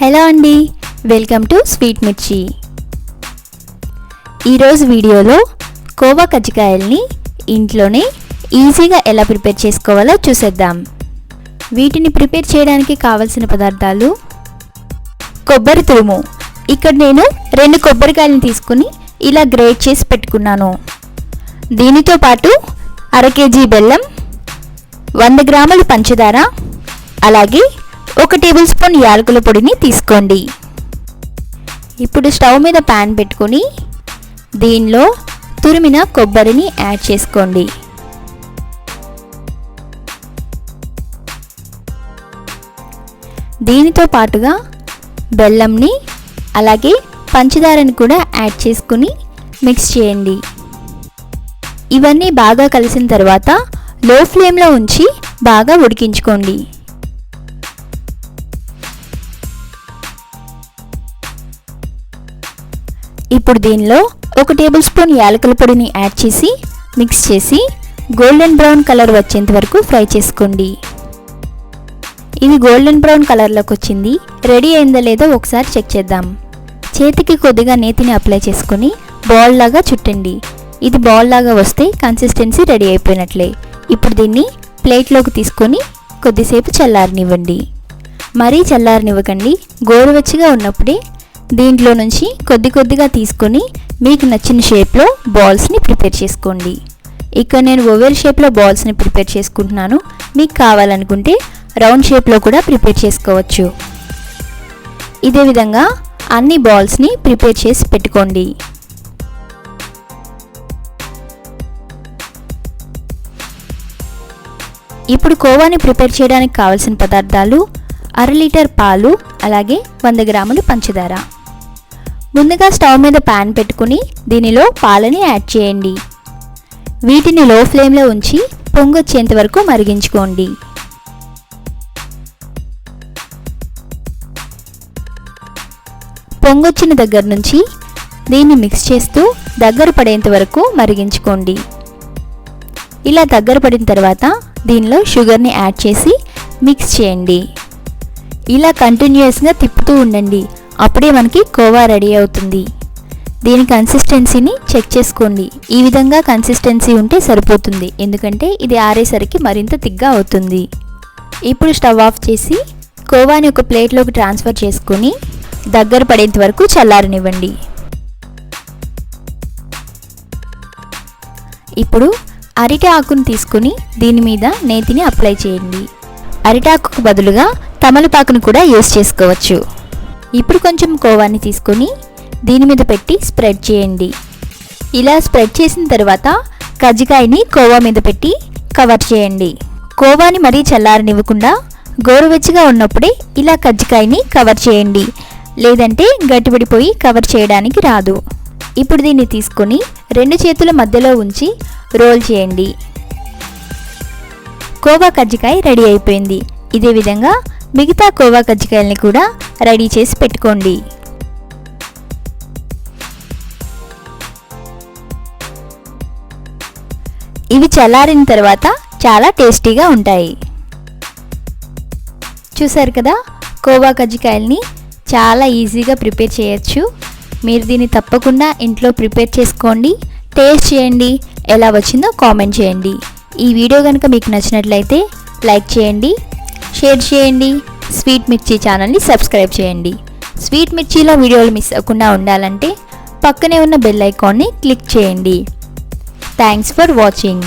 Hello అండి, welcome to sweet మిర్చి. ఈరోజు వీడియోలో కోవా కజ్జికాయల్ని ఇంట్లోనే ఈజీగా ఎలా ప్రిపేర్ చేసుకోవాలో చూసేద్దాం. వీటిని ప్రిపేర్ చేయడానికి కావలసిన పదార్థాలు: కొబ్బరి తురుము. ఇక్కడ నేను 2 కొబ్బరికాయలను తీసుకుని ఇలా గ్రేట్ చేసి పెట్టుకున్నాను. దీనితో పాటు 1/2 కేజీ బెల్లం, 100 గ్రాముల పంచదార, అలాగే 1 టేబుల్ స్పూన్ యాలకుల పొడిని తీసుకోండి. ఇప్పుడు స్టవ్ మీద ప్యాన్ పెట్టుకొని దీనిలో తురిమిన కొబ్బరిని యాడ్ చేసుకోండి. దీనితో పాటుగా బెల్లంని అలాగే పంచదారని కూడా యాడ్ చేసుకుని మిక్స్ చేయండి. ఇవన్నీ బాగా కలిసిన తర్వాత లో ఫ్లేమ్లో ఉంచి బాగా ఉడికించుకోండి. ఇప్పుడు దీనిలో 1 టేబుల్ స్పూన్ యాలకుల పొడిని యాడ్ చేసి మిక్స్ చేసి గోల్డెన్ బ్రౌన్ కలర్ వచ్చేంత వరకు ఫ్రై చేసుకోండి. ఇది గోల్డెన్ బ్రౌన్ కలర్లోకి వచ్చింది. రెడీ అయిందో లేదో ఒకసారి చెక్ చేద్దాం. చేతికి కొద్దిగా నేతిని అప్లై చేసుకొని బాల్ లాగా చుట్టండి. ఇది బాల్ లాగా వస్తే కన్సిస్టెన్సీ రెడీ అయిపోయినట్లే. ఇప్పుడు దీన్ని ప్లేట్లోకి తీసుకొని కొద్దిసేపు చల్లారనివ్వండి. మరీ చల్లారనివ్వకండి, గోరువెచ్చగా ఉన్నప్పుడే దీంట్లో నుంచి కొద్దిగా తీసుకొని మీకు నచ్చిన షేప్లో బాల్స్ని ప్రిపేర్ చేసుకోండి. ఇక్కడ నేను ఓవెల్ షేప్లో బాల్స్ని ప్రిపేర్ చేసుకుంటున్నాను. మీకు కావాలనుకుంటే రౌండ్ షేప్లో కూడా ప్రిపేర్ చేసుకోవచ్చు. ఇదే విధంగా అన్ని బాల్స్ని ప్రిపేర్ చేసి పెట్టుకోండి. ఇప్పుడు కోవాని ప్రిపేర్ చేయడానికి కావాల్సిన పదార్థాలు: 1/2 లీటర్ పాలు, అలాగే 100 గ్రాములు పంచదార. ముందుగా స్టవ్ మీద ప్యాన్ పెట్టుకుని దీనిలో పాలని యాడ్ చేయండి. వీటిని లో ఫ్లేమ్లో ఉంచి పొంగొచ్చేంత వరకు మరిగించుకోండి. పొంగొచ్చిన దగ్గర నుంచి దీన్ని మిక్స్ చేస్తూ దగ్గర పడేంత వరకు మరిగించుకోండి. ఇలా దగ్గర పడిన తర్వాత దీనిలో షుగర్ని యాడ్ చేసి మిక్స్ చేయండి. ఇలా కంటిన్యూస్గా తిప్పుతూ ఉండండి. అప్పుడే మనకి కోవా రెడీ అవుతుంది. దీని కన్సిస్టెన్సీని చెక్ చేసుకోండి. ఈ విధంగా కన్సిస్టెన్సీ ఉంటే సరిపోతుంది, ఎందుకంటే ఇది ఆరేసరికి మరింత తిగ్గా అవుతుంది. ఇప్పుడు స్టవ్ ఆఫ్ చేసి కోవాని ఒక ప్లేట్లోకి ట్రాన్స్ఫర్ చేసుకొని దగ్గర పడేంత వరకు చల్లారనివ్వండి. ఇప్పుడు అరిటాకుని ఆకును తీసుకుని దీని మీద నేతిని అప్లై చేయండి. అరిటాకుకు బదులుగా తమలపాకును కూడా యూస్ చేసుకోవచ్చు. ఇప్పుడు కొంచెం కోవాని తీసుకొని దీని మీద పెట్టి స్ప్రెడ్ చేయండి. ఇలా స్ప్రెడ్ చేసిన తర్వాత కజ్జికాయని కోవా మీద పెట్టి కవర్ చేయండి. కోవాని మరీ చల్లారనివ్వకుండా గోరువెచ్చగా ఉన్నప్పుడే ఇలా కజ్జికాయని కవర్ చేయండి, లేదంటే గట్టిపడిపోయి కవర్ చేయడానికి రాదు. ఇప్పుడు దీన్ని తీసుకొని 2 చేతుల మధ్యలో ఉంచి రోల్ చేయండి. కోవా కజ్జికాయ రెడీ అయిపోయింది. ఇదే విధంగా మిగతా కోవా కజ్జికాయల్ని కూడా రెడీ చేసి పెట్టుకోండి. ఇవి చల్లారిన తర్వాత చాలా టేస్టీగా ఉంటాయి. చూసారు కదా, కోవా కజ్జికాయల్ని చాలా ఈజీగా ప్రిపేర్ చేయొచ్చు. మీరు దీన్ని తప్పకుండా ఇంట్లో ప్రిపేర్ చేసుకోండి, టేస్ట్ చేయండి, ఎలా వచ్చిందో కామెంట్ చేయండి. ఈ వీడియో కనుక మీకు నచ్చినట్లయితే లైక్ చేయండి, షేర్ చేయండి, స్వీట్ మిర్చి ఛానల్ని సబ్స్క్రైబ్ చేయండి. స్వీట్ మిర్చిలో వీడియోలు మిస్ అవ్వకుండా ఉండాలంటే పక్కనే ఉన్న బెల్ ఐకాన్ని క్లిక్ చేయండి. Thanks for watching.